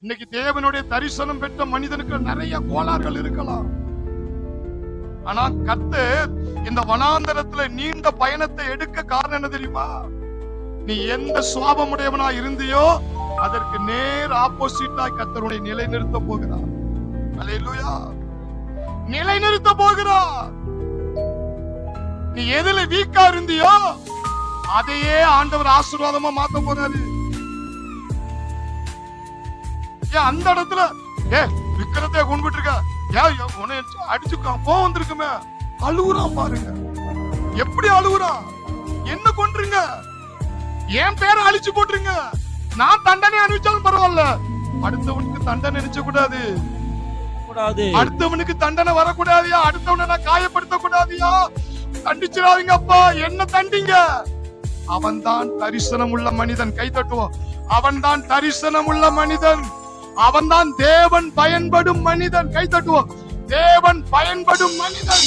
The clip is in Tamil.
இன்னைக்கு தேவனுடைய தரிசனம் பெற்ற மனிதனுக்கு நிறைய கோளாறுகள் இருக்கலாம். ஆனா கர்த்தர் இந்த வனாந்தரத்துல நீண்ட பயணத்தை எடுக்க காரணம் என்ன தெரியுமா? நீ எந்த சுவாபமுடையவனா இருந்தியோ அதற்கு நேர் ஆப்போசிட்டாய் கர்த்தருடைய நிலைநிறுத்த போகிறார். அல்லேலூயா. நிலைநிறுத்த போகிறார். நீ எதுல வீக்கா இருந்தியோ அதையே ஆண்டவர் ஆசீர்வாதமா மாத்த போறாரு. அந்த இடத்துல விக்கிரத்தை கொண்டுட்டு இருக்க அடிச்சு கோவம் வந்திருக்குமே, அழுகுறான் பாருங்க. எப்படி அழுகுறான்? என்ன கொன்றுங்க, என் பேரை அழிச்சு போட்டுருங்க, நான் தண்டனை அனுபவிச்சாலும் பரவாயில்ல, அடுத்தவனுக்கு தண்டனை நினைச்ச கூடாது, அடுத்தவனுக்கு தண்டனை வரக்கூடாதியா, அடுத்தவனை நான் காயப்படுத்த கூடாதியா, தண்டிச்சிடாதீங்க அப்பா, என்ன தண்டிங்க. அவன் தான் தரிசனம் உள்ள மனிதன். கை தட்டுவோம். அவன் தான் தரிசனம் உள்ள மனிதன். அவன் தான் தேவன் பயன்படும் மனிதன். கை தட்டுவோம். தேவன் பயன்படும் மனிதன்.